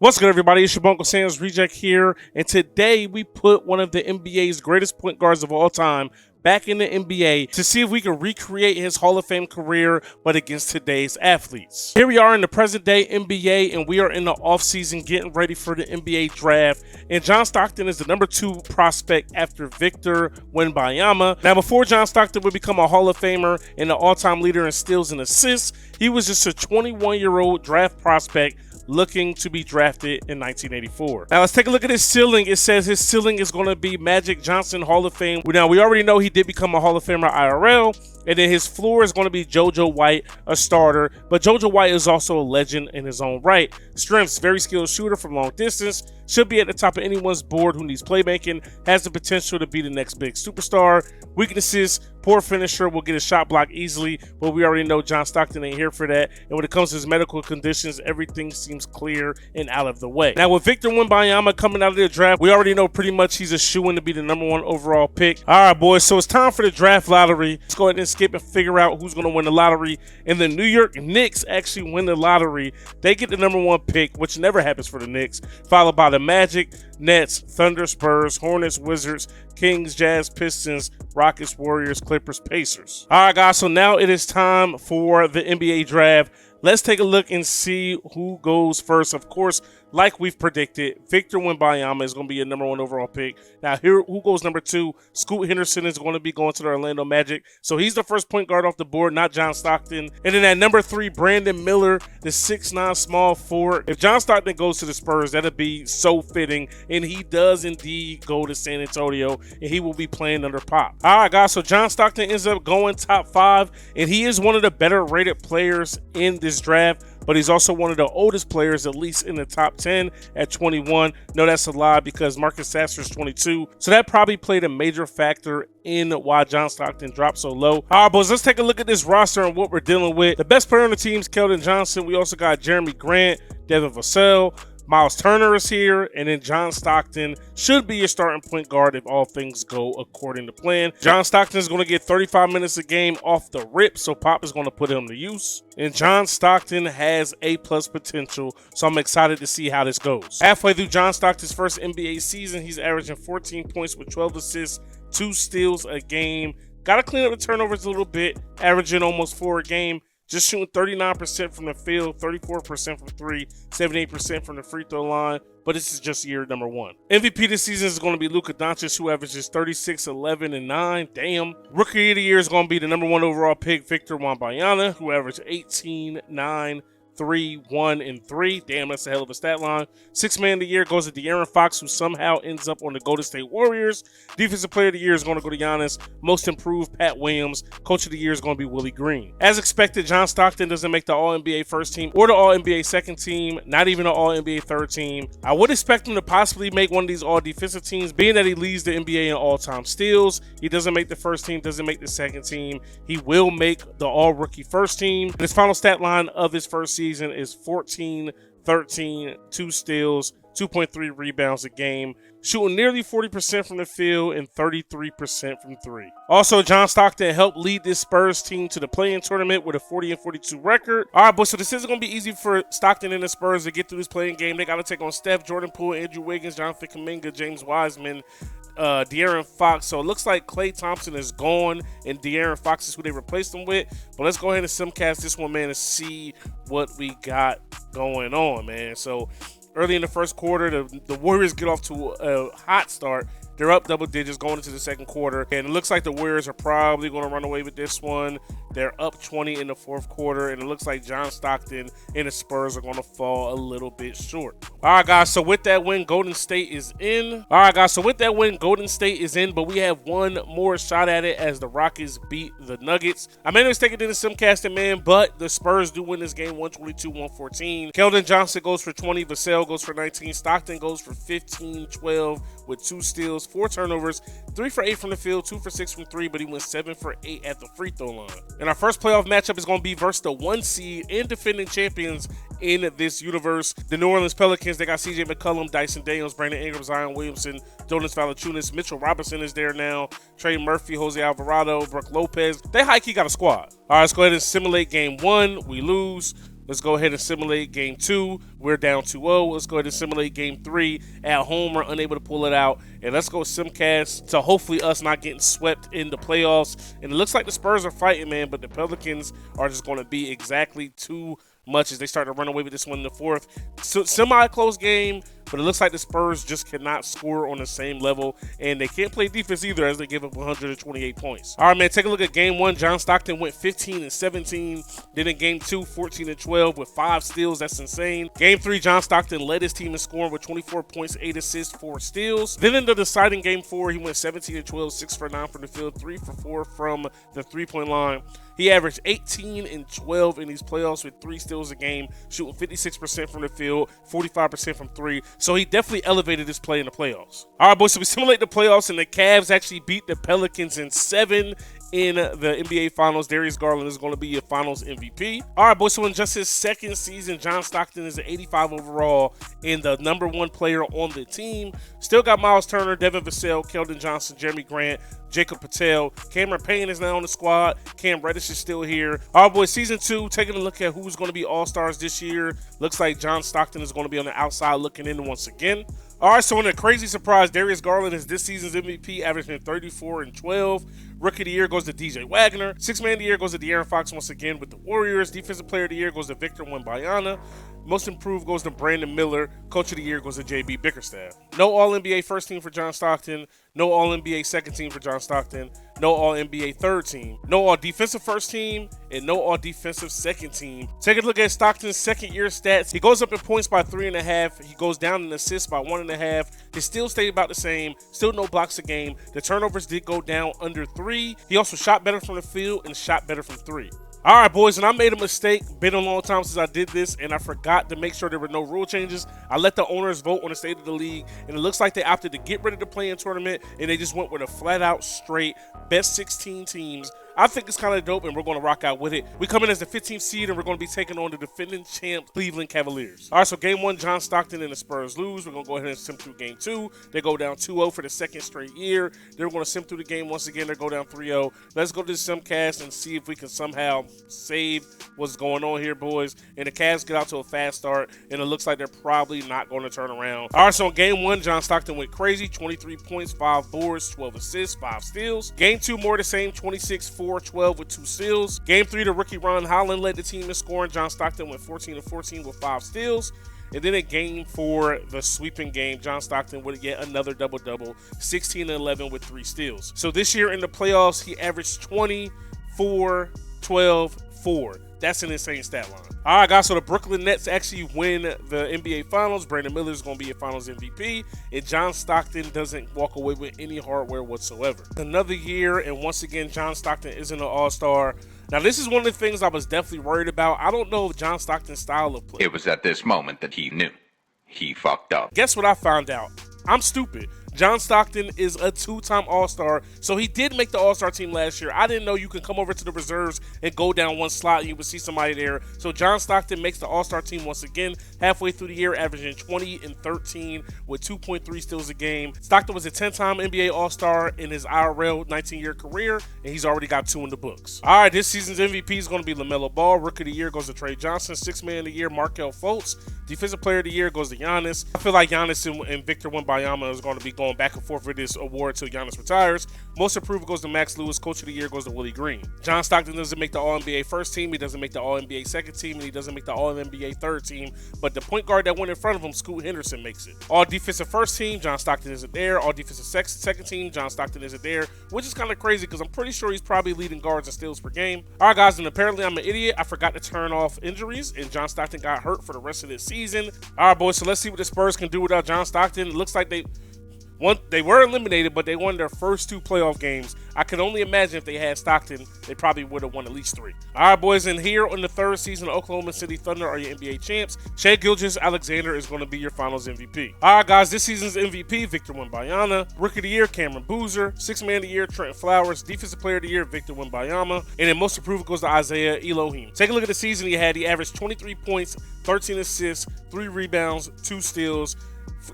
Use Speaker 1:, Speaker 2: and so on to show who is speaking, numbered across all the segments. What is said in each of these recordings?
Speaker 1: What's good, everybody? It's your Buncle Sam's Reject here, and today we put one of the NBA's greatest point guards of all time back in the NBA to see if we can recreate his Hall of Fame career, but against today's athletes. Here we are in the present day NBA, and we are in the offseason getting ready for the NBA draft, and John Stockton is the number 2 prospect after Victor Wembanyama. Now, before John Stockton would become a Hall of Famer and the all-time leader in steals and assists, he was just a 21-year-old draft prospect looking to be drafted in 1984. Now let's take a look at his ceiling. It says his ceiling is going to be Magic Johnson Hall of Fame. Now we already know he did become a Hall of Famer IRL, and then his floor is going to be JoJo White, a starter, but JoJo White is also a legend in his own right. Strengths, very skilled shooter from long distance, should be at the top of anyone's board who needs playmaking, has the potential to be the next big superstar. Weaknesses, poor finisher, will get a shot block easily, but we already know John Stockton ain't here for that. And when it comes to his medical conditions, everything seems clear and out of the way. Now with Victor Wembanyama coming out of the draft, we already know pretty much he's a shoo-in to be the number 1 overall pick. All right, boys, so it's time for the draft lottery. Let's go ahead and skip and figure out who's going to win the lottery. And the New York Knicks actually win the lottery. They get the number 1 pick, which never happens for the Knicks, followed by the Magic, Nets, Thunder, Spurs, Hornets, Wizards, Kings, Jazz, Pistons, Rockets, Warriors, Clippers, Pacers. All right, guys, so now it is time for the NBA draft. Let's take a look and see who goes first. Of course, like we've predicted, Victor Wembanyama is going to be a number 1 overall pick. Now, here, who goes number 2? Scoot Henderson is going to be going to the Orlando Magic. So he's the first point guard off the board, not John Stockton. And then at number 3, Brandon Miller, the 6'9" small forward. If John Stockton goes to the Spurs, that'd be so fitting. And he does indeed go to San Antonio, and he will be playing under Pop. All right, guys, so John Stockton ends up going top 5, and he is one of the better rated players in this draft, but he's also one of the oldest players, at least in the top 10 at 21. No, that's a lie because Marcus Sasser is 22. So that probably played a major factor in why John Stockton dropped so low. All right, boys, let's take a look at this roster and what we're dealing with. The best player on the team is Keldon Johnson. We also got Jeremy Grant, Devin Vassell, Miles Turner is here, and then John Stockton should be your starting point guard if all things go according to plan. John Stockton is going to get 35 minutes a game off the rip, so Pop is going to put him to use. And John Stockton has A+ potential, so I'm excited to see how this goes. Halfway through John Stockton's first NBA season, he's averaging 14 points with 12 assists, 2 steals a game. Got to clean up the turnovers a little bit, averaging almost 4 a game. Just shooting 39% from the field, 34% from 3, 78% from the free throw line. But this is just year number 1. MVP this season is going to be Luka Doncic, who averages 36, 11, and 9. Damn. Rookie of the year is going to be the number 1 overall pick, Victor Wembanyama, who averaged 18, 9, 3, 1, and 3. Damn, that's a hell of a stat line. 6th man of the year goes to De'Aaron Fox, who somehow ends up on the Golden State Warriors. Defensive player of the year is going to go to Giannis. Most improved, Pat Williams. Coach of the year is going to be Willie Green. As expected, John Stockton doesn't make the All-NBA first team or the All-NBA second team, not even the All-NBA third team. I would expect him to possibly make one of these All-Defensive teams, being that he leads the NBA in all-time steals. He doesn't make the first team, doesn't make the second team. He will make the All-Rookie first team. His final stat line of his first season is 14, 13, 2 steals, 2.3 rebounds a game, shooting nearly 40% from the field and 33% from 3. Also, John Stockton helped lead this Spurs team to the play-in tournament with a 40-42 record. All right, boys, so this isn't going to be easy for Stockton and the Spurs to get through this play-in game. They got to take on Steph, Jordan Poole, Andrew Wiggins, Jonathan Kuminga, James Wiseman, De'Aaron Fox. So it looks like Klay Thompson is gone and De'Aaron Fox is who they replaced him with. But let's go ahead and simcast this one, man, and see what we got going on, man. So early in the first quarter, the Warriors get off to a hot start. They're up double digits going into the second quarter, and it looks like the Warriors are probably going to run away with this one. They're up 20 in the fourth quarter, and it looks like John Stockton and the Spurs are going to fall a little bit short. All right, guys, so with that win, Golden State is in. But we have one more shot at it as the Rockets beat the Nuggets. I made a mistake in the simcasting, man, but the Spurs do win this game 122-114. Keldon Johnson goes for 20, Vassell goes for 19, Stockton goes for 15, 12 with 2 steals, 4 turnovers, 3 for 8 from the field, 2 for 6 from 3, but he went 7 for 8 at the free throw line. And our first playoff matchup is going to be versus the 1 seed and defending champions in this universe. The New Orleans Pelicans, they got CJ McCollum, Dyson Daniels, Brandon Ingram, Zion Williamson, Jonas Valanciunas, Mitchell Robinson is there now, Trey Murphy, Jose Alvarado, Brook Lopez. They high-key got a squad. All right, let's go ahead and simulate game 1. We lose. Let's go ahead and simulate game 2. We're down 2-0. Let's go ahead and simulate game 3. At home, we're unable to pull it out. And let's go simcast to hopefully us not getting swept in the playoffs. And it looks like the Spurs are fighting, man, but the Pelicans are just going to be exactly too much as they start to run away with this one in the fourth. So, semi-close game, but it looks like the Spurs just cannot score on the same level, and they can't play defense either as they give up 128 points. All right, man, take a look at game 1. John Stockton went 15 and 17. Then in game 2, 14 and 12 with 5 steals. That's insane. Game 3, John Stockton led his team in scoring with 24 points, 8 assists, 4 steals. Then in the deciding game 4, he went 17 and 12, 6 for 9 from the field, 3 for 4 from the three-point line. He averaged 18 and 12 in these playoffs with 3 steals a game, shooting 56% from the field, 45% from 3. So he definitely elevated his play in the playoffs. All right, boys, so we simulate the playoffs, and the Cavs actually beat the Pelicans in 7 in the NBA Finals. Darius Garland is going to be your Finals MVP. All right, boys, so in just his second season, John Stockton is an 85 overall and the #1 player on the team. Still got Miles Turner, Devin Vassell, Keldon Johnson, Jeremy Grant, Jacob Patel. Cameron Payne is now on the squad. Cam Reddish is still here. All right, boys, season 2, taking a look at who's going to be All-Stars this year. Looks like John Stockton is going to be on the outside looking in once again. All right, so in a crazy surprise, Darius Garland is this season's MVP, averaging 34 and 12. Rookie of the Year goes to DJ Wagner. Sixth Man of the Year goes to De'Aaron Fox once again with the Warriors. Defensive Player of the Year goes to Victor Wembanyama. Most Improved goes to Brandon Miller. Coach of the Year goes to JB Bickerstaff. No All-NBA first team for John Stockton. No All-NBA second team for John Stockton. No All-NBA third team. No All-Defensive first team. And no All-Defensive second team. Take a look at Stockton's second year stats. He goes up in points by 3.5. He goes down in assists by 1.5. His steals stayed about the same. Still no blocks a game. The turnovers did go down under 3. He also shot better from the field and shot better from 3. All right, boys, and I made a mistake. Been a long time since I did this, and I forgot to make sure there were no rule changes. I let the owners vote on the state of the league, and it looks like they opted to get rid of the play-in tournament, and they just went with a flat-out straight best 16 teams. I think it's kind of dope, and we're going to rock out with it. We come in as the 15th seed, and we're going to be taking on the defending champ Cleveland Cavaliers. All right, so game 1, John Stockton and the Spurs lose. We're going to go ahead and sim through game 2. They go down 2-0 for the second straight year. They're going to sim through the game once again. They go down 3-0. Let's go to the simcast and see if we can somehow save what's going on here, boys. And the Cavs get out to a fast start, and it looks like they're probably not going to turn around. All right, so in game 1, John Stockton went crazy. 23 points, 5 boards, 12 assists, 5 steals. Game 2, more the same. 26-4, 12 with 2 steals. Game 3, the rookie Ron Holland led the team in scoring. John Stockton went 14 and 14 with 5 steals. And then in game 4, the sweeping game, John Stockton with yet another double-double, 16 and 11 with 3 steals. So this year in the playoffs, he averaged 20, 4, 12, 4. That's an insane stat line. All right, guys, so the Brooklyn Nets actually win the NBA Finals. Brandon Miller is going to be a Finals MVP, and John Stockton doesn't walk away with any hardware whatsoever. Another year, and once again, John Stockton isn't an all-star. Now, this is one of the things I was definitely worried about. I don't know if John Stockton's style of play.
Speaker 2: It was at this moment that he knew. He fucked up.
Speaker 1: Guess what I found out? I'm stupid. John Stockton is a 2-time All-Star, so he did make the All-Star team last year. I didn't know you can come over to the reserves and go down one slot and you would see somebody there. So John Stockton makes the All-Star team once again, halfway through the year, averaging 20 and 13 with 2.3 steals a game. Stockton was a 10-time NBA All-Star in his IRL 19-year career, and he's already got 2 in the books. All right, this season's MVP is going to be LaMelo Ball. Rookie of the Year goes to Trey Johnson. Sixth Man of the Year, Markelle Fultz. Defensive Player of the Year goes to Giannis. I feel like Giannis and Victor Wembanyama is going to be going back and forth with this award until Giannis retires. Most Improved goes to Max Lewis. Coach of the Year goes to Willie Green. John Stockton doesn't make the All-NBA first team. He doesn't make the All-NBA second team. And he doesn't make the All-NBA third team. But the point guard that went in front of him, Scoot Henderson, makes it. All-Defensive first team, John Stockton isn't there. All-Defensive second team, John Stockton isn't there. Which is kind of crazy because I'm pretty sure he's probably leading guards and steals per game. All right, guys, and apparently I'm an idiot. I forgot to turn off injuries, and John Stockton got hurt for the rest of this season. All right, boys, so let's see what the Spurs can do without John Stockton. It looks like they were eliminated, but they won their first 2 playoff games. I can only imagine if they had Stockton, they probably would have won at least 3. All right, boys, and here on the 3rd season, Oklahoma City Thunder are your NBA champs. Shai Gilgeous-Alexander is going to be your Finals MVP. All right, guys, this season's MVP, Victor Wembanyama. Rookie of the Year, Cameron Boozer. Sixth Man of the Year, Trent Flowers. Defensive Player of the Year, Victor Wembanyama. And then Most Improved goes to Isaiah Elohim. Take a look at the season he had. He averaged 23 points, 13 assists, 3 rebounds, 2 steals,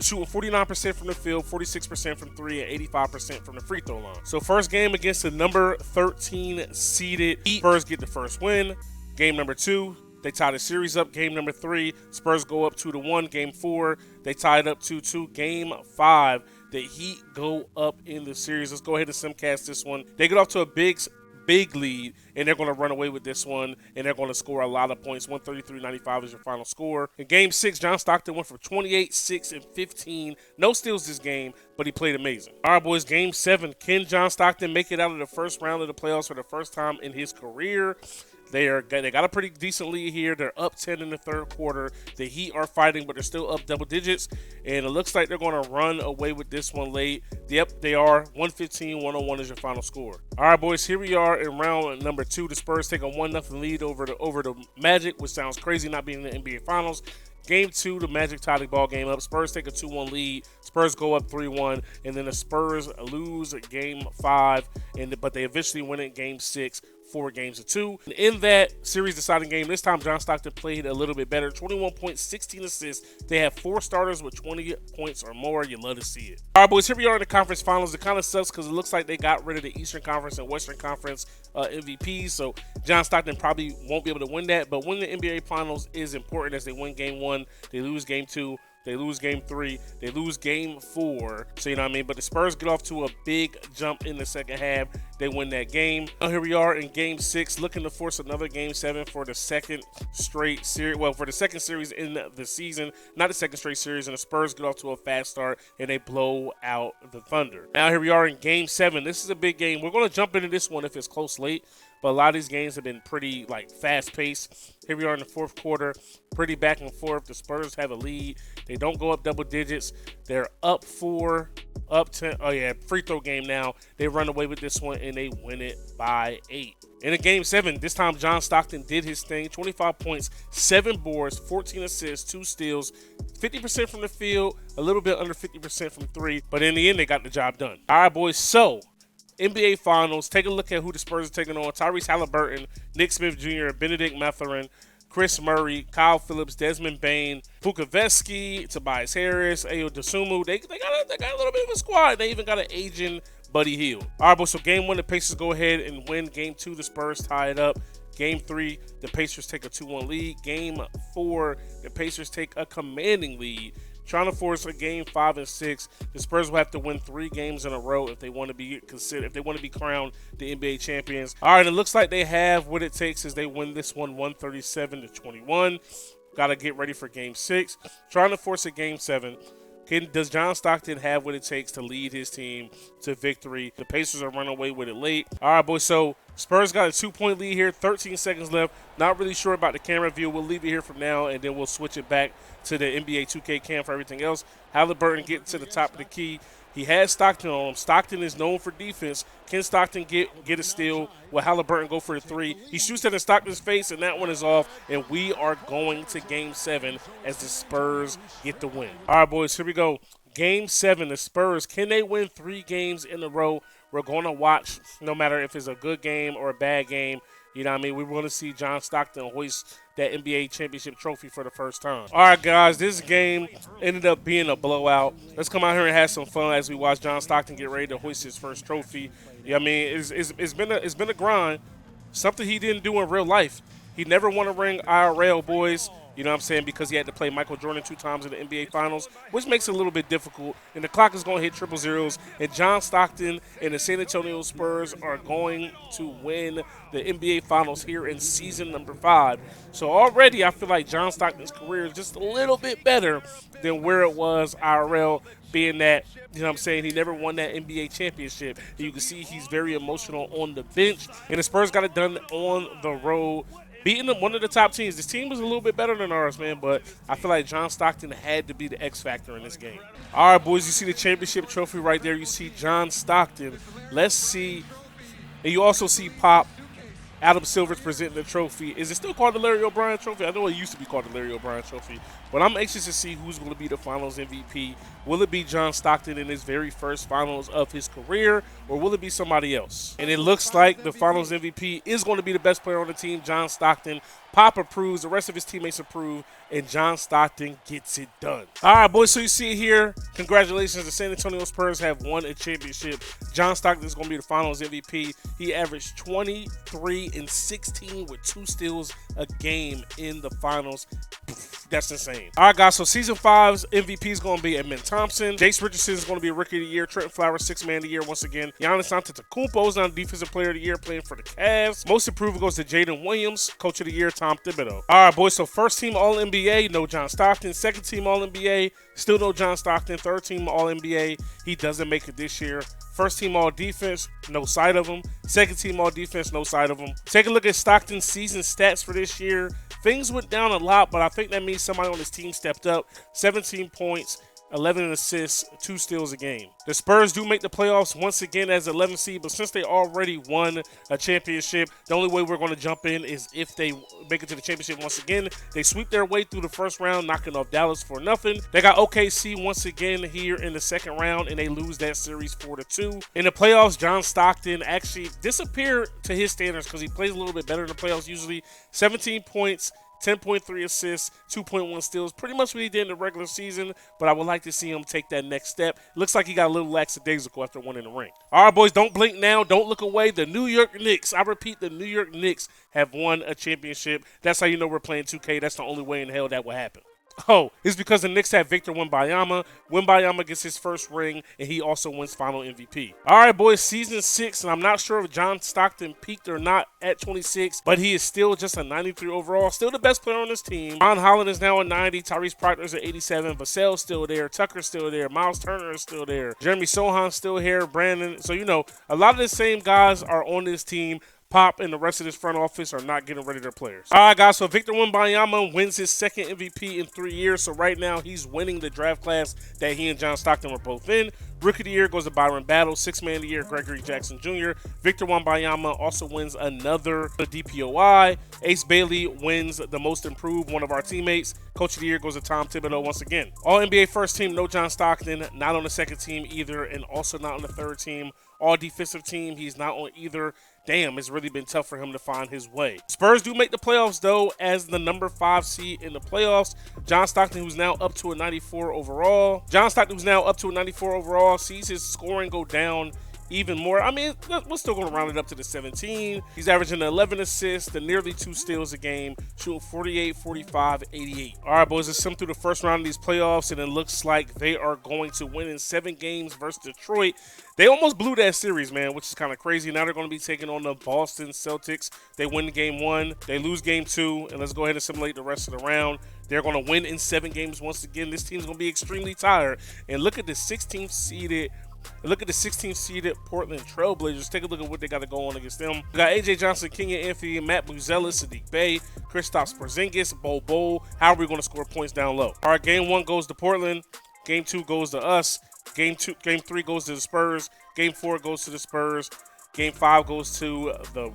Speaker 1: shooting 49% from the field, 46% from 3, and 85% from the free throw line. So first game against the number 13 seeded Heat. Spurs get the first win. Game number 2, They tie the series up. Game number 3, Spurs go up 2-1. Game 4, they tie it up 2-2. Game 5, the Heat go up in the series. Let's go ahead and simcast this one. They get off to a big lead, and they're going to run away with this one, and they're going to score a lot of points. 133-95 is your final score. In Game 6, John Stockton went for 28, 6, and 15. No steals this game, but he played amazing. All right, boys, Game 7. Can John Stockton make it out of the first round of the playoffs for the first time in his career? They got a pretty decent lead here. They're up 10 in the third quarter. The Heat are fighting, but they're still up double digits. And it looks like they're going to run away with this one late. Yep, they are. 115-101 is your final score. All right, boys, here we are in round number 2. The Spurs take a 1-0 lead over the Magic, which sounds crazy not being in the NBA Finals. Game 2, the Magic tie the ball game up. Spurs take a 2-1 lead. Spurs go up 3-1, and then the Spurs lose Game 5, but they eventually win it Game 6. 4-2. In that series deciding game, this time John Stockton played a little bit better. 21 points, 16 assists. They have 4 starters with 20 points or more. You love to see it. All right, boys, here we are in the conference finals. It kind of sucks because it looks like they got rid of the Eastern Conference and Western Conference MVPs, so John Stockton probably won't be able to win that, but winning the NBA Finals is important as they win Game 1, they lose Game 2, they lose Game 3. They lose Game 4. So, you know what I mean? But the Spurs get off to a big jump in the second half. They win that game. Now, here we are in Game 6, looking to force another Game 7 for the second straight series. Well, for the second series in the season. Not the second straight series. And the Spurs get off to a fast start, and they blow out the Thunder. Now, here we are in Game 7. This is a big game. We're going to jump into this one if it's close late. But a lot of these games have been pretty, fast-paced. Here we are in the fourth quarter. Pretty back and forth. The Spurs have a lead. They don't go up double digits. They're up 4, up 10. Oh, yeah, free throw game now. They run away with this one, and they win it by 8. In a Game 7, this time John Stockton did his thing. 25 points, 7 boards, 14 assists, 2 steals, 50% from the field, a little bit under 50% from 3. But in the end, they got the job done. All right, boys, so NBA Finals, take a look at who the Spurs are taking on. Tyrese Halliburton, Nick Smith Jr., Benedict Mathurin, Chris Murray, Kyle Phillips, Desmond Bane, Vukovic, Tobias Harris, Ayo Dosunmu. They got a little bit of a squad. They even got an aging Buddy Hield. All right, boys, so Game 1, the Pacers go ahead and win. Game 2, the Spurs tie it up. Game 3, the Pacers take a 2-1 lead. Game 4, the Pacers take a commanding lead. Trying to force a Game 5 and 6. The Spurs will have to win 3 games in a row if they want to be considered, if they want to be crowned the NBA champions. All right, it looks like they have what it takes as they win this one 137-21. Got to get ready for Game 6. Trying to force a Game 7. Does John Stockton have what it takes to lead his team to victory? The Pacers are running away with it late. All right, boys, so Spurs got a 2-point lead here, 13 seconds left. Not really sure about the camera view. We'll leave it here from now, and then we'll switch it back to the NBA 2K cam for everything else. Halliburton getting to the top of the key. He has Stockton on him. Stockton is known for defense. Can Stockton get a steal? Will Halliburton go for a 3? He shoots that in Stockton's face, and that one is off. And we are going to Game 7 as the Spurs get the win. All right, boys, here we go. Game 7, the Spurs. Can they win 3 games in a row? We're going to watch no matter if it's a good game or a bad game. You know what I mean? We want to see John Stockton hoist that NBA championship trophy for the first time. All right, guys, this game ended up being a blowout. Let's come out here and have some fun as we watch John Stockton get ready to hoist his first trophy. Yeah, I mean, it's been a grind, something he didn't do in real life. He never won a ring IRL, boys. You know what I'm saying? Because he had to play Michael Jordan 2 times in the NBA Finals, which makes it a little bit difficult. And the clock is going to hit triple zeros. And John Stockton and the San Antonio Spurs are going to win the NBA Finals here in season number 5. So already I feel like John Stockton's career is just a little bit better than where it was IRL, being that, you know what I'm saying, he never won that NBA championship. And you can see he's very emotional on the bench. And the Spurs got it done on the road, beating them, one of the top teams. This team was a little bit better than ours, man, but I feel like John Stockton had to be the X factor in this game. All right, boys, you see the championship trophy right there. You see John Stockton. Let's see. And you also see Pop, Adam Silver's presenting the trophy. Is it still called the Larry O'Brien Trophy? I know it used to be called the Larry O'Brien Trophy, But I'm anxious to see who's going to be the finals MVP. Will it be John Stockton in his very first finals of his career, or will it be somebody else? And it looks like the finals MVP is going to be the best player on the team, John Stockton. Pop approves, the rest of his teammates approve, and John Stockton gets it done. All right, boys, so you see it here. Congratulations, the San Antonio Spurs have won a championship. John Stockton is going to be the finals MVP. He averaged 23 and 16 with 2 steals a game in the finals. That's insane. All right, guys, so Season 5's MVP is going to be Amen Thompson. Jace Richardson is going to be Rookie of the Year. Trent Flowers, 6th Man of the Year once again. Giannis Antetokounmpo is now Defensive Player of the Year playing for the Cavs. Most Improved goes to Jaden Williams. Coach of the Year, Tom Thibodeau. All right, boys, so first team All-NBA, no John Stockton. Second team All-NBA, still no John Stockton. Third team All-NBA, he doesn't make it this year. First team All-Defense, no sight of him. Second team All-Defense, no sight of him. Take a look at Stockton's season stats for this year. Things went down a lot, but I think that means somebody on his team stepped up. 17 points, 11 assists, 2 steals a game. The Spurs do make the playoffs once again as 11 seed, but since they already won a championship, the only way we're going to jump in is if they make it to the championship once again. They sweep their way through the first round, knocking off Dallas for nothing. They got OKC once again here in the second round, and they lose that series 4-2. In the playoffs, John Stockton actually disappeared to his standards because he plays a little bit better in the playoffs usually. 17 points, 10.3 assists, 2.1 steals, pretty much what he did in the regular season, but I would like to see him take that next step. Looks like he got a little lackadaisical after winning the ring. All right, boys, don't blink now. Don't look away. The New York Knicks, I repeat, the New York Knicks have won a championship. That's how you know we're playing 2K. That's the only way in hell that will happen. Oh, it's because the Knicks have Victor Wembanyama. Wembanyama gets his first ring, and he also wins final MVP. All right, boys, Season 6, and I'm not sure if John Stockton peaked or not at 26, but he is still just a 93 overall, still the best player on this team. Ron Holland is now a 90, Tyrese Proctor's at 87, Vassell's still there, Tucker's still there, Miles Turner is still there, Jeremy Sohan's still here, Brandon. So, you know, a lot of the same guys are on this team. Pop and the rest of this front office are not getting rid of their players. All right, guys, so Victor Wembanyama wins his second MVP in 3 years. So right now he's winning the draft class that he and John Stockton were both in. Rookie of the Year goes to Byron Battle. 6th Man of the Year, Gregory Jackson Jr. Victor Wembanyama also wins another DPOI. Ace Bailey wins the Most Improved, one of our teammates. Coach of the Year goes to Tom Thibodeau once again. All NBA first team, no John Stockton. Not on the second team either, and also not on the third team. All defensive team, he's not on either. Damn, it's really been tough for him to find his way. Spurs do make the playoffs, though, as the number 5 seed in the playoffs. John Stockton, who's now up to a 94 overall. Sees his scoring go down even more. I mean, we're still going to round it up to the 17. He's averaging 11 assists and nearly 2 steals a game, shooting 48, 45, 88. All right, boys, let's sim through the first round of these playoffs, and it looks like they are going to win in 7 games versus Detroit. They almost blew that series, man, which is kind of crazy. Now they're going to be taking on the Boston Celtics. They win game 1. They lose game 2, and let's go ahead and simulate the rest of the round. They're going to win in 7 games once again. This team's going to be extremely tired. And look at the 16th seeded Portland Trailblazers. Take a look at what they got to go on against them. We got AJ Johnson, Kenyon Anthony, Matt Buzella, Sadiq Bey, Kristaps Porzingis, Bol. How are we going to score points down low? All right, game 1 goes to Portland. Game 2 goes to us. Game 3 goes to the Spurs. Game 4 goes to the Spurs. Game 5 goes to the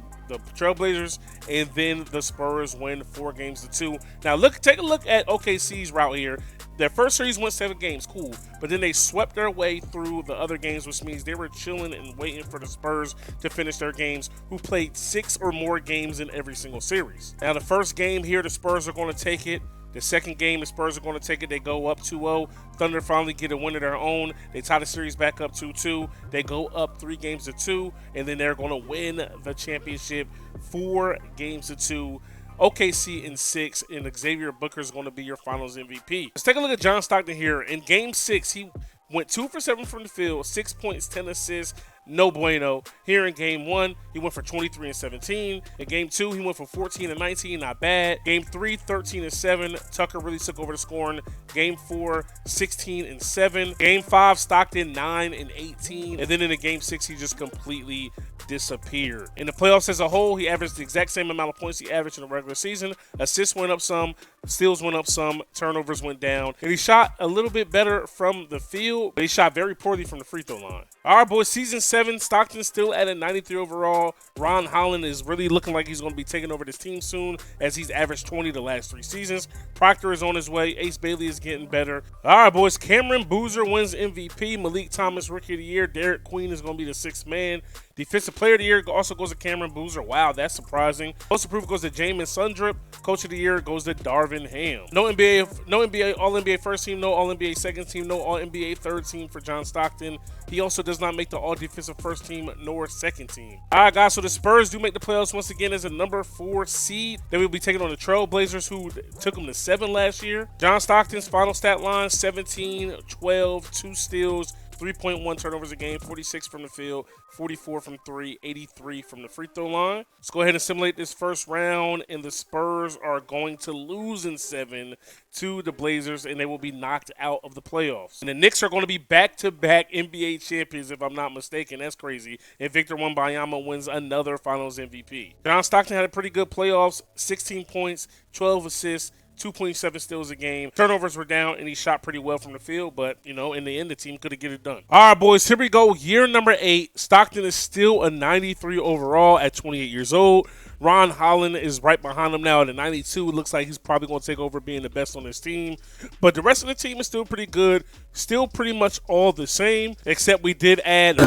Speaker 1: Trailblazers, and then the Spurs win 4-2. Now take a look at OKC's route here. Their first series went 7 games, cool, but then they swept their way through the other games, which means they were chilling and waiting for the Spurs to finish their games, who played 6 or more games in every single series. Now the first game here, the Spurs are going to take it. The second game, the Spurs are going to take it. They go up 2-0. Thunder finally get a win of their own. They tie the series back up 2-2. They go up 3-2, and then they're going to win the championship 4-2. OKC in 6, and Xavier Booker is going to be your finals MVP. Let's take a look at John Stockton here. In Game 6, he went 2 for 7 from the field, 6 points, 10 assists. No bueno. Here in Game 1, he went for 23 and 17. In Game 2, he went for 14 and 19. Not bad. Game 3, 13 and 7. Tucker really took over the scoring. Game 4, 16 and 7. Game 5, Stockton 9 and 18. And then in the Game 6, he just completely disappeared. In the playoffs as a whole, he averaged the exact same amount of points he averaged in the regular season. Assists went up some. Steals went up some, turnovers went down, and he shot a little bit better from the field, but he shot very poorly from the free throw line. All right, boys, season 7, Stockton still at a 93 overall. Ron Holland is really looking like he's going to be taking over this team soon, as he's averaged 20 the last 3 seasons. Proctor is on his way. Ace Bailey is getting better. All right, boys, Cameron Boozer wins MVP. Malik Thomas, Rookie of the Year. Derek Queen is going to be the 6th man. Defensive Player of the Year also goes to Cameron Boozer. Wow, that's surprising. Most improved goes to Jamin Sundrip. Coach of the Year goes to Darvin Ham. No NBA All-NBA first team, no All-NBA second team, no All-NBA third team for John Stockton. He also does not make the All-Defensive first team nor second team. All right, guys, so the Spurs do make the playoffs once again as a number 4 seed. They will be taking on the Trail Blazers, who took them to 7 last year. John Stockton's final stat line, 17, 12, 2 steals, 3.1 turnovers a game, 46 from the field, 44 from 3, 83 from the free throw line. Let's go ahead and simulate this first round, and the Spurs are going to lose in 7 to the Blazers, and they will be knocked out of the playoffs. And the Knicks are going to be back-to-back NBA champions, if I'm not mistaken. That's crazy. And Victor Wembanyama wins another Finals MVP. John Stockton had a pretty good playoffs, 16 points, 12 assists, 2.7 steals a game. Turnovers were down, and he shot pretty well from the field, but, you know, in the end, the team could have get it done. All right, boys, here we go. Year number 8. Stockton is still a 93 overall at 28 years old. Ron Holland is right behind him now at a 92. It looks like he's probably going to take over being the best on his team. But the rest of the team is still pretty good. Still pretty much all the same, except we did add...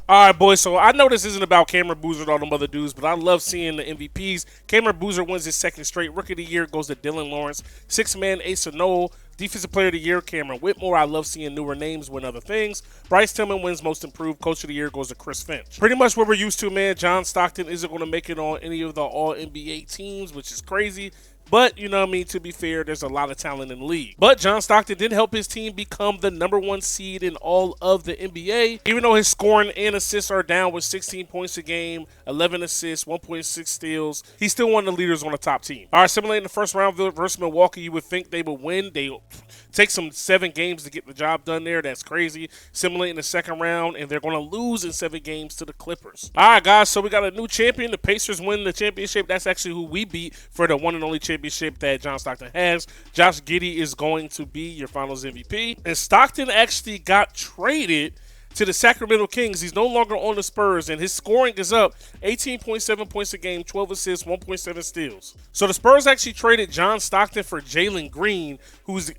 Speaker 1: All right, boys, so I know this isn't about Cameron Boozer and all them other dudes, but I love seeing the MVPs. Cameron Boozer wins his 2nd straight. Rookie of the Year goes to Dylan Lawrence. 6th man, Asa Noel. Defensive Player of the Year, Cameron Whitmore. I love seeing newer names win other things. Bryce Tillman wins Most Improved. Coach of the Year goes to Chris Finch. Pretty much what we're used to, man. John Stockton isn't going to make it on any of the All-NBA teams, which is crazy. But, you know what I mean, to be fair, there's a lot of talent in the league. But John Stockton did help his team become the number 1 seed in all of the NBA. Even though his scoring and assists are down with 16 points a game, 11 assists, 1.6 steals, he's still one of the leaders on the top team. All right, simulating the first round versus Milwaukee, you would think they would win. They take some 7 games to get the job done there. That's crazy. Simulating the second round, and they're going to lose in 7 games to the Clippers. All right, guys, so we got a new champion. The Pacers win the championship. That's actually who we beat for the one and only championship that John Stockton has. Josh Giddey is going to be your Finals MVP. And Stockton actually got traded to the Sacramento Kings. He's no longer on the Spurs, and his scoring is up 18.7 points a game, 12 assists, 1.7 steals. So the Spurs actually traded John Stockton for Jalen Green, who's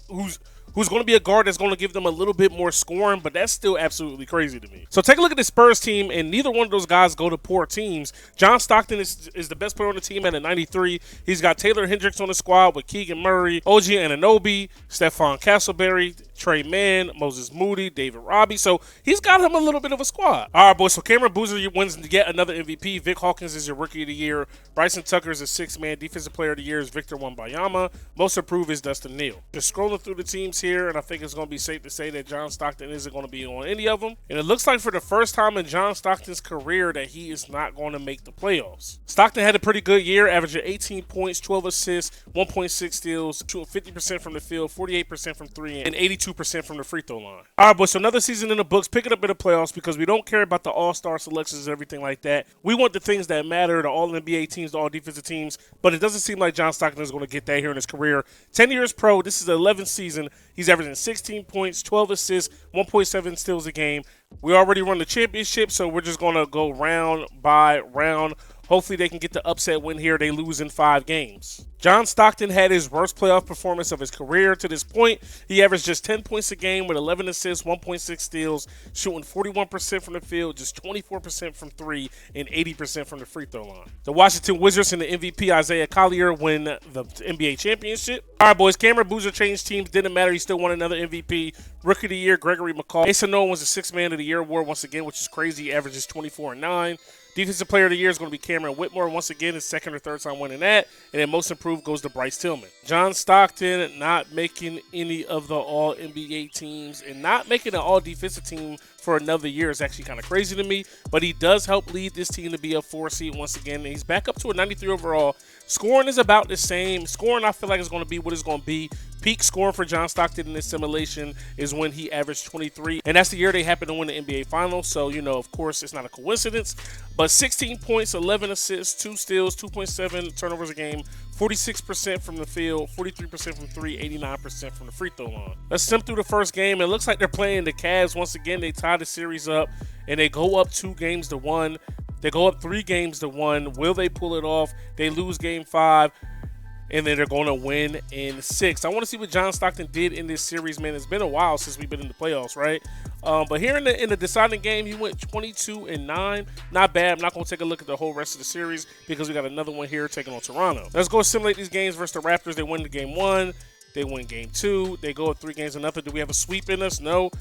Speaker 1: going to be a guard that's going to give them a little bit more scoring, but that's still absolutely crazy to me. So take a look at the Spurs team, and neither one of those guys go to poor teams. John Stockton is the best player on the team at a 93. He's got Taylor Hendricks on the squad with Keegan Murray, OG Anunoby, Stephon Castleberry, Trey Mann, Moses Moody, David Robbie. So he's got him a little bit of a squad. All right, boys. So Cameron Boozer wins yet another MVP. Vic Hawkins is your Rookie of the Year. Bryson Tucker is a 6th man. Defensive Player of the Year is Victor Wembanyama. Most improved is Dustin Neal. Just scrolling through the teams here, and I think it's going to be safe to say that John Stockton isn't going to be on any of them. And it looks like for the first time in John Stockton's career that he is not going to make the playoffs. Stockton had a pretty good year, averaging 18 points, 12 assists, 1.6 steals, 50% from the field, 48% from 3, and 82% from the free throw line. All right, boys, so another season in the books. Pick it up in the playoffs because we don't care about the all-star selections and everything like that. We want the things that matter, the all-NBA teams, the all-defensive teams, but it doesn't seem like John Stockton is going to get that here in his career. 10 years pro, this is the 11th season. He's averaging 16 points, 12 assists, 1.7 steals a game. We already won the championship, so we're just going to go round by round. Hopefully they can get the upset win here. They lose in 5 games. John Stockton had his worst playoff performance of his career to this point. He averaged just 10 points a game with 11 assists, 1.6 steals, shooting 41% from the field, just 24% from 3, and 80% from the free throw line. The Washington Wizards and the MVP Isaiah Collier win the NBA championship. All right, boys, Cameron Boozer changed teams. Didn't matter. He still won another MVP. Rookie of the Year, Gregory McCall. Asa Noel was the 6th man of the year award once again, which is crazy. He averages 24 and 9. Defensive Player of the Year is going to be Cameron Whitmore once again, his 2nd or 3rd time winning that. And then Most Improved goes to Bryce Tillman. John Stockton not making any of the All-NBA teams and not making an All-Defensive team for another year is actually kind of crazy to me. But he does help lead this team to be a 4 seed once again. And he's back up to a 93 overall. Scoring is about the same. Scoring, I feel like, is going to be what it's going to be. Peak scoring for John Stockton in this simulation is when he averaged 23, and that's the year they happened to win the NBA Finals. So, you know, of course, it's not a coincidence. But 16 points, 11 assists, 2 steals, 2.7 turnovers a game, 46% from the field, 43% from three, 89% from the free throw line. Let's sim through the first game. It looks like they're playing the Cavs once again. They tie the series up, and they go up 2-1. They go up 3-1. Will they pull it off? They lose game 5. And then they're going to win in 6. I want to see what John Stockton did in this series, man. It's been a while since we've been in the playoffs, right? But here in the deciding game, he went 22-9. Not bad. I'm not going to take a look at the whole rest of the series because we got another one here taking on Toronto. Let's go simulate these games versus the Raptors. They win the game 1. They win game 2. They go up 3-0. Do we have a sweep in us? No.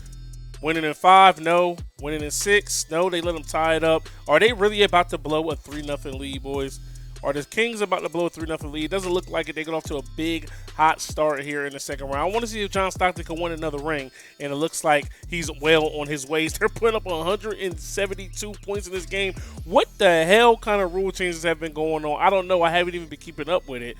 Speaker 1: Winning in 5? No. Winning in 6? No. They let them tie it up. Are they really about to blow a 3-0 lead, boys? Are the Kings about to blow a 3-0 lead? Doesn't look like it. They get off to a big, hot start here in the second round. I want to see if John Stockton can win another ring, and it looks like he's well on his ways. They're putting up 172 points in this game. What the hell kind of rule changes have been going on? I don't know. I haven't even been keeping up with it.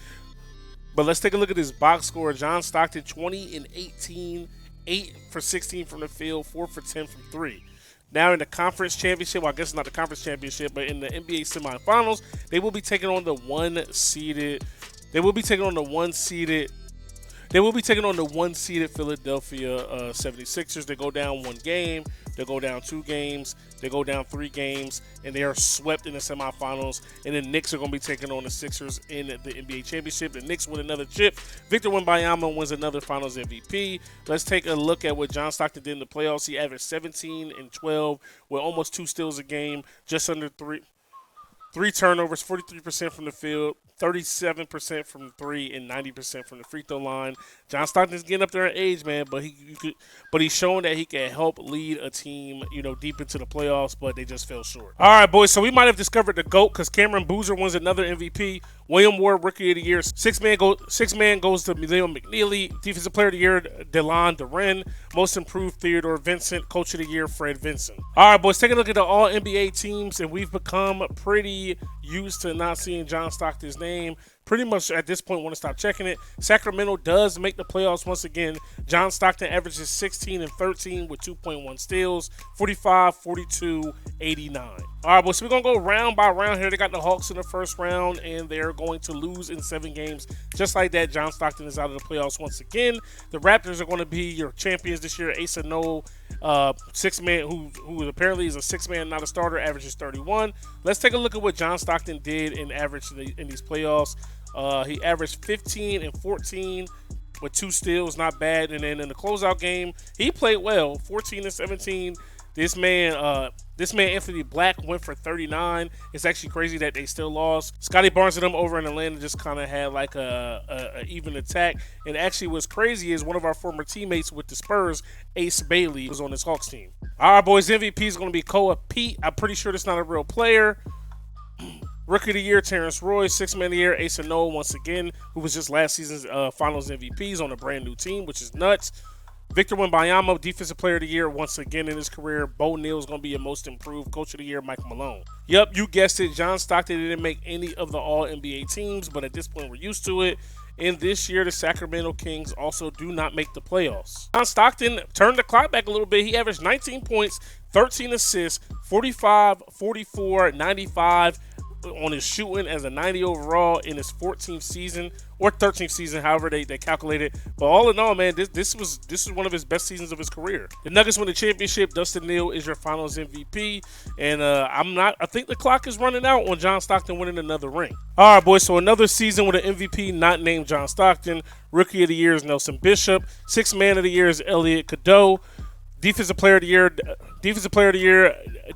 Speaker 1: But let's take a look at this box score. John Stockton, 20-18, 8 for 16 from the field, 4 for 10 from 3. Now in the conference championship, well, I guess it's not the conference championship, but in the NBA semifinals, they will be taking on the one-seeded Philadelphia 76ers. They go down 1 game, they go down 2 games, they go down 3 games, and they are swept in the semifinals. And the Knicks are going to be taking on the Sixers in the NBA championship. The Knicks win another chip. Victor Wembanyama wins another Finals MVP. Let's take a look at what John Stockton did in the playoffs. He averaged 17 and 12 with almost 2 steals a game, just under 3 turnovers, 43% from the field, 37% from 3, and 90% from the free throw line. John Stockton's getting up there in age, man, but he's showing that he can help lead a team, you know, deep into the playoffs, but they just fell short. All right, boys, so we might have discovered the GOAT because Cameron Boozer wins another MVP. William Ward, Rookie of the Year. Six man goes to Leon McNeely. Defensive Player of the Year, Delon Duren. Most Improved, Theodore Vincent. Coach of the Year, Fred Vinson. All right, boys, take a look at the All-NBA teams, and we've become pretty used to not seeing John Stockton's name. Pretty much at this point, want to stop checking it. Sacramento does make the playoffs once again. John Stockton averages 16 and 13 with 2.1 steals, 45, 42, 89. All right, boys, so we're going to go round by round here. They got the Hawks in the first round, and they're going to lose in 7 games. Just like that, John Stockton is out of the playoffs once again. The Raptors are going to be your champions this year. Asa Noel, 6-man, who apparently is a 6-man, not a starter, averages 31. Let's take a look at what John Stockton did in average in these playoffs. He averaged 15 and 14 with 2 steals, not bad. And then in the closeout game, he played well, 14 and 17. This man Anthony Black went for 39. It's actually crazy that they still lost. Scotty Barnes and them over in Atlanta just kind of had like a even attack. And actually what's crazy is one of our former teammates with the Spurs, Ace Bailey, was on this Hawks team. All right, boys, MVP is going to be Koa Pete. I'm pretty sure that's not a real player. Rookie of the Year, Terrence Roy. 6-man of the Year, Asa Noel, once again, who was just last season's Finals MVPs on a brand new team, which is nuts. Victor Wembanyama, Defensive Player of the Year, once again in his career. Bo Neal is going to be a Most Improved. Coach of the Year, Mike Malone. Yep, you guessed it. John Stockton didn't make any of the All-NBA teams, but at this point, we're used to it. And this year, the Sacramento Kings also do not make the playoffs. John Stockton turned the clock back a little bit. He averaged 19 points, 13 assists, 45, 44, 95 on his shooting as a 90 overall in his 14th season or 13th season, however they calculate it. But all in all, man, this was one of his best seasons of his career. The Nuggets win the championship. Dustin Neal is your Finals MVP, and I think the clock is running out on John Stockton winning another ring. All right, boys. So another season with an MVP not named John Stockton. Rookie of the Year is Nelson Bishop. 6-man of the Year is Elliot Cadeau. Defensive Player of the Year,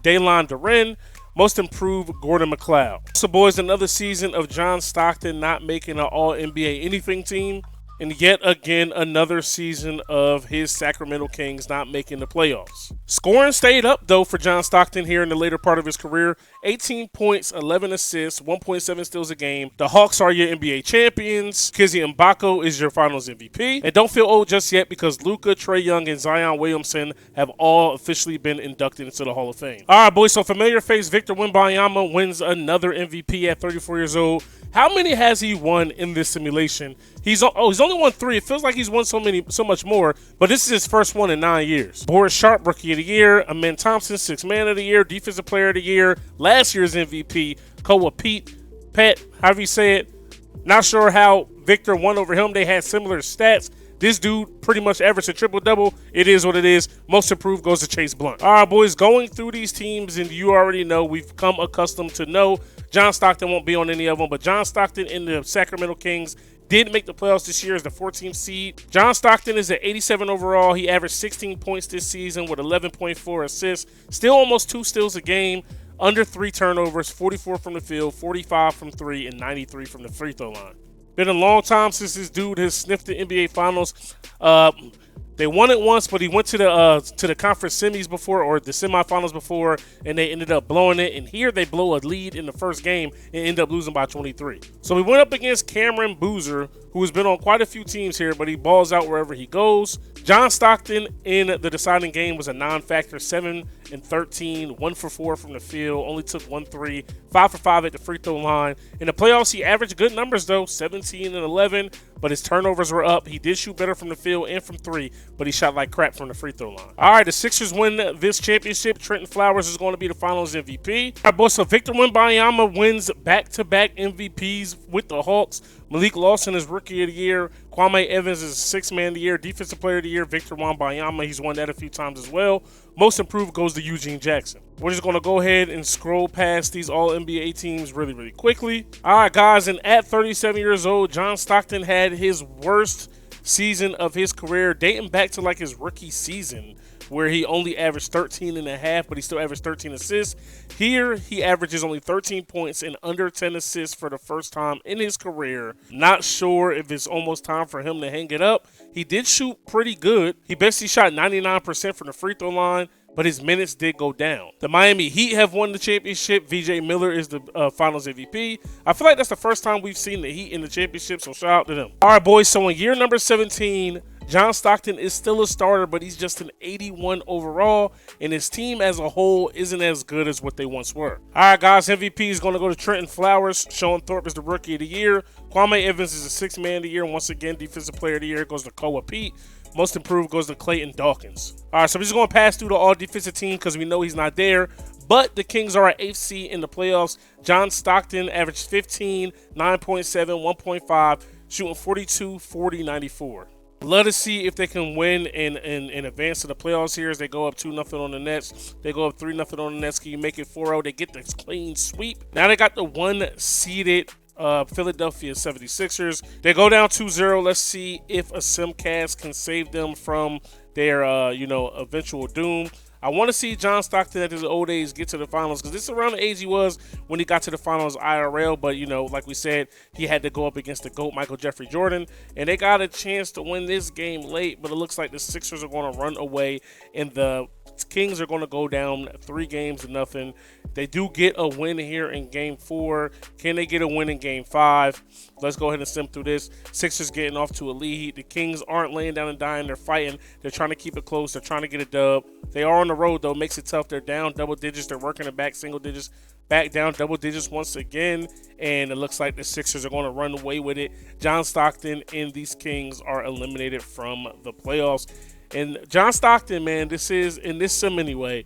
Speaker 1: Delon Duren. Most Improved, Gordon McLeod. So, boys, another season of John Stockton not making an All-NBA anything team. And yet again, another season of his Sacramento Kings not making the playoffs. Scoring stayed up, though, for John Stockton here in the later part of his career. 18 points, 11 assists, 1.7 steals a game. The Hawks are your NBA champions. Kizzy Mbako is your Finals MVP. And don't feel old just yet because Luka, Trae Young, and Zion Williamson have all officially been inducted into the Hall of Fame. All right, boys, so familiar face Victor Wembanyama wins another MVP at 34 years old. How many has he won in this simulation? He's only won 3. It feels like he's won so much more, but this is his first one in 9 years. Boris Sharp, Rookie of the Year. Amen Thompson, Sixth Man of the Year, Defensive Player of the Year, last year's MVP. Koa Pet, however you say it. Not sure how Victor won over him. They had similar stats. This dude pretty much averaged a triple-double. It is what it is. Most improved goes to Chase Blunt. All right, boys, going through these teams, and you already know, we've come accustomed to know John Stockton won't be on any of them, but John Stockton in the Sacramento Kings did make the playoffs this year as the 14th seed. John Stockton is at 87 overall. He averaged 16 points this season with 11.4 assists. Still almost 2 steals a game. Under 3 turnovers, 44 from the field, 45 from 3, and 93 from the free throw line. Been a long time since this dude has sniffed the NBA Finals. They won it once, but he went to the conference semis before, or the semifinals before, and they ended up blowing it. And here they blow a lead in the first game and end up losing by 23. So we went up against Cameron Boozer, who has been on quite a few teams here, but he balls out wherever he goes. John Stockton in the deciding game was a non-factor, 7 and 13, 1 for 4 from the field, only took 1 3, 5 for 5 at the free throw line. In the playoffs, he averaged good numbers though, 17 and 11, but his turnovers were up. He did shoot better from the field and from 3, but he shot like crap from the free throw line. All right, the Sixers win this championship. Trenton Flowers is going to be the Finals MVP. All right, boys, so Victor Wembanyama wins back-to-back MVPs with the Hawks. Malik Lawson is Rookie of the Year. Kwame Evans is Sixth Man of the Year. Defensive Player of the Year, Victor Wembanyama. He's won that a few times as well. Most improved goes to Eugene Jackson. We're just going to go ahead and scroll past these All-NBA teams really quickly. All right, guys, and at 37 years old, John Stockton had his worst season of his career, dating back to like his rookie season, where he only averaged 13 and a half, but he still averaged 13 assists. Here, he averages only 13 points and under 10 assists for the first time in his career. Not sure if it's almost time for him to hang it up. He did shoot pretty good. He basically shot 99% from the free throw line, but his minutes did go down. The Miami Heat have won the championship. VJ Miller is the Finals MVP. I feel like that's the first time we've seen the Heat in the championship, so shout out to them. All right, boys, so in year number 17, John Stockton is still a starter, but he's just an 81 overall, and his team as a whole isn't as good as what they once were. All right, guys, MVP is going to go to Trenton Flowers. Sean Thorpe is the Rookie of the Year. Kwame Evans is the Sixth Man of the Year. Once again, Defensive Player of the Year goes to Koa Pete. Most improved goes to Clayton Dawkins. All right, so we're just going to pass through the all-defensive team because we know he's not there. But the Kings are at 8th seed in the playoffs. John Stockton averaged 15, 9.7, 1.5, shooting 42, 40, 94. Love to see if they can win and advance to the playoffs here as they go up 2-0 on the Nets. They go up 3-0 on the Nets. Can you make it 4-0? They get this clean sweep. Now they got the 1-seeded Philadelphia 76ers. They go down 2-0. Let's see if a Simcast can save them from their eventual doom. I want to see John Stockton at his old age get to the finals because this is around the age he was when he got to the finals IRL. But, like we said, he had to go up against the GOAT, Michael Jeffrey Jordan. And they got a chance to win this game late, but it looks like the Sixers are going to run away and the Kings are going to go down 3-0. They do get a win here in Game 4. Can they get a win in Game 5? Let's go ahead and sim through this. Sixers getting off to a lead. The Kings aren't laying down and dying. They're fighting. They're trying to keep it close. They're trying to get a dub. They are on the road, though. Makes it tough. They're down double digits. They're working it back single digits. Back down double digits once again. And it looks like the Sixers are going to run away with it. John Stockton and these Kings are eliminated from the playoffs. And John Stockton, man, this is in this sim anyway.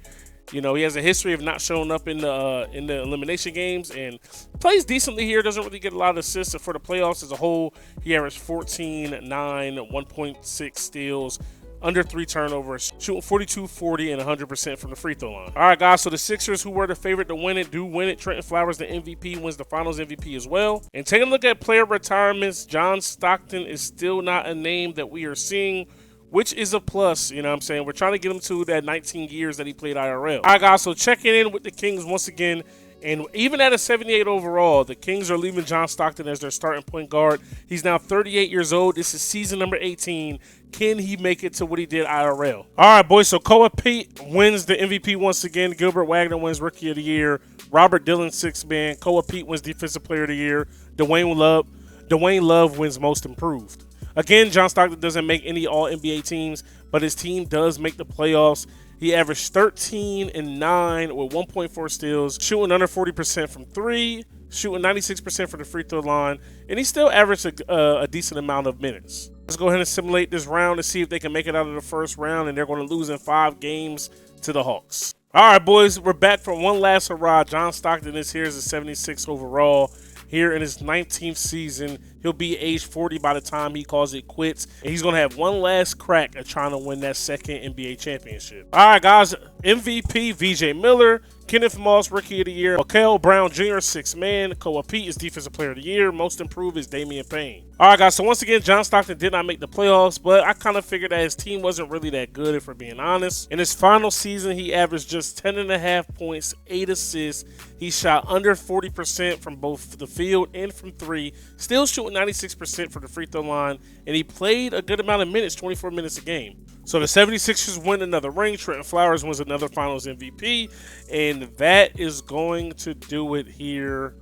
Speaker 1: He has a history of not showing up in the elimination games and plays decently here. Doesn't really get a lot of assists for the playoffs as a whole. He averaged 14, 9, 1.6 steals, under 3 turnovers, shooting 42, 40, and 100% from the free throw line. All right, guys, so the Sixers, who were the favorite to win it, do win it. Trenton Flowers, the MVP, wins the Finals MVP as well. And taking a look at player retirements, John Stockton is still not a name that we are seeing, which is a plus, you know what I'm saying? We're trying to get him to that 19 years that he played IRL. All right, guys, so checking in with the Kings once again. And even at a 78 overall, the Kings are leaving John Stockton as their starting point guard. He's now 38 years old. This is season number 18. Can he make it to what he did IRL? All right, boys, so Koa Pete wins the MVP once again. Gilbert Wagner wins Rookie of the Year. Robert Dillon, Sixth Man. Koa Pete wins Defensive Player of the Year. Dwayne Love wins Most Improved. Again, John Stockton doesn't make any All-NBA teams, but his team does make the playoffs. He averaged 13 and 9 with 1.4 steals, shooting under 40% from 3, shooting 96% from the free throw line, and he still averaged a decent amount of minutes. Let's go ahead and simulate this round to see if they can make it out of the first round, and they're going to lose in 5 games to the Hawks. All right, boys, we're back for one last hurrah. John Stockton is here as a 76 overall. Here in his 19th season, he'll be age 40 by the time he calls it quits. And he's going to have one last crack at trying to win that second NBA championship. All right, guys, MVP, VJ Miller. Kenneth Moss, Rookie of the Year. Mikel Brown Jr., 6th man. Koa Pete is Defensive Player of the Year. Most Improved is Damian Payne. All right, guys, so once again, John Stockton did not make the playoffs, but I kind of figured that his team wasn't really that good, if we're being honest. In his final season, he averaged just 10.5 points, 8 assists. He shot under 40% from both the field and from 3, still shooting 96% from the free throw line, and he played a good amount of minutes, 24 minutes a game. So the 76ers win another ring. Trenton Flowers wins another Finals MVP, and that is going to do it here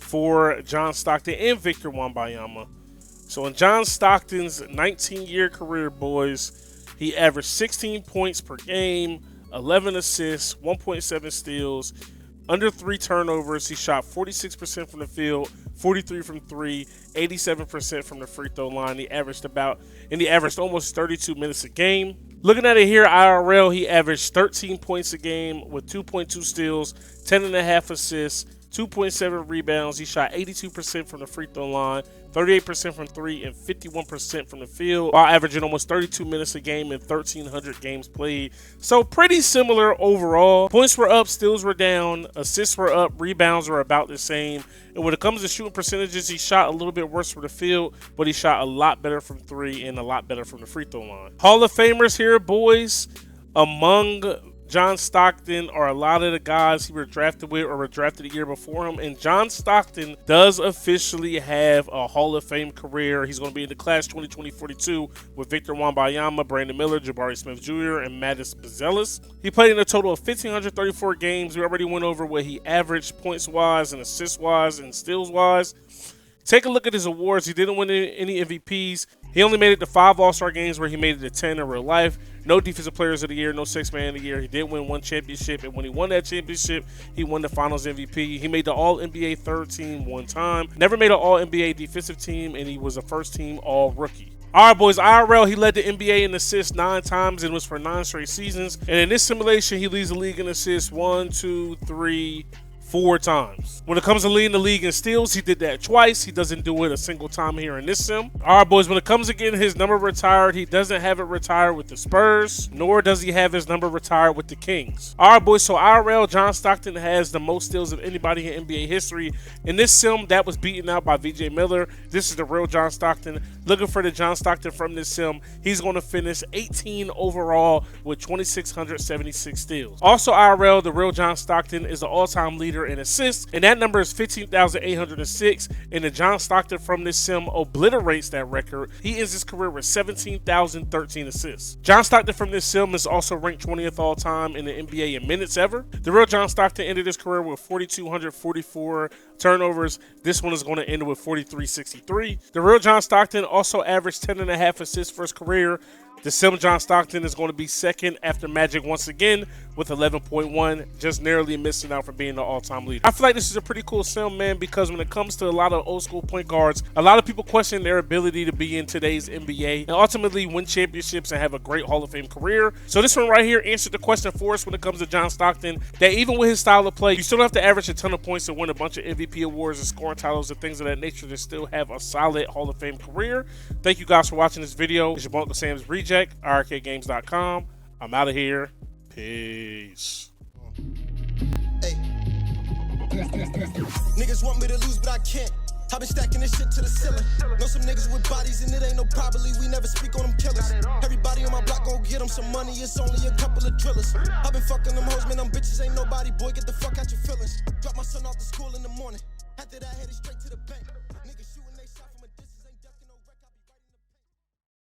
Speaker 1: for John Stockton and Victor Wembanyama. So in John Stockton's 19-year career, boys, he averaged 16 points per game, 11 assists, 1.7 steals, under 3 turnovers. He shot 46% from the field, 43 from 3, 87% from the free throw line. He averaged almost 32 minutes a game. Looking at it here, IRL, he averaged 13 points a game with 2.2 steals, 10.5 assists, 2.7 rebounds. He shot 82% from the free throw line, 38% from 3, and 51% from the field, while averaging almost 32 minutes a game in 1,300 games played. So pretty similar overall. Points were up, steals were down, assists were up, rebounds were about the same. And when it comes to shooting percentages, he shot a little bit worse from the field, but he shot a lot better from 3 and a lot better from the free throw line. Hall of Famers here, boys. Among John Stockton are a lot of the guys he were drafted with or were drafted the year before him. And John Stockton does officially have a Hall of Fame career. He's going to be in the class 2020-42 with Victor Wembanyama, Brandon Miller, Jabari Smith Jr., and Mattis Bazelis. He played in a total of 1,534 games. We already went over what he averaged points-wise and assists-wise and steals-wise. Take a look at his awards. He didn't win any MVPs. He only made it to 5 All-Star games where he made it to 10 in real life. No Defensive Players of the Year, no 6th Man of the Year. He did win 1 championship, and when he won that championship, he won the Finals MVP. He made the All-NBA third team 1 time. Never made an All-NBA defensive team, and he was a first-team All-Rookie. All right, boys, IRL, he led the NBA in assists 9 times and was for 9 straight seasons. And in this simulation, he leads the league in assists 1, 2, 3, 4 times. When it comes to leading the league in steals, he did that twice. He doesn't do it a single time here in this sim. All right, boys, when it comes to getting his number retired, he doesn't have it retired with the Spurs, nor does he have his number retired with the Kings. All right, boys, so IRL, John Stockton has the most steals of anybody in NBA history. In this sim, that was beaten out by VJ Miller. This is the real John Stockton. Looking for the John Stockton from this sim. He's going to finish 18 overall with 2,676 steals. Also, IRL, the real John Stockton is the all-time leader in assists, and that number is 15,806, and the John Stockton from this sim obliterates that record. He ends his career with 17,013 assists. John Stockton from this sim is also ranked 20th all time in the NBA in minutes ever. The real John Stockton ended his career with 4,244 turnovers. This one is going to end with 4,363. The real John Stockton also averaged 10.5 assists for his career. The sim John Stockton is going to be second after Magic once again with 11.1, just narrowly missing out from being the all-time leader. I feel like this is a pretty cool sim, man, because when it comes to a lot of old-school point guards, a lot of people question their ability to be in today's NBA and ultimately win championships and have a great Hall of Fame career. So this one right here answered the question for us when it comes to John Stockton, that even with his style of play, you still don't have to average a ton of points to win a bunch of MVP awards and scoring titles and things of that nature to still have a solid Hall of Fame career. Thank you guys for watching this video. It's your boy Uncle Sam's Reject, IRKGames.com. I'm out of here. Peace.
Speaker 3: Hey. Niggas want me to lose, but I can't. I've been stacking this shit to the ceiling. Know some niggas with bodies, and it ain't no probably. We never speak on them killers. Everybody on my block gon' get them some money. It's only a couple of drillers. I've been fucking them hoes, man. Them bitches ain't nobody. Boy, get the fuck out your feelings.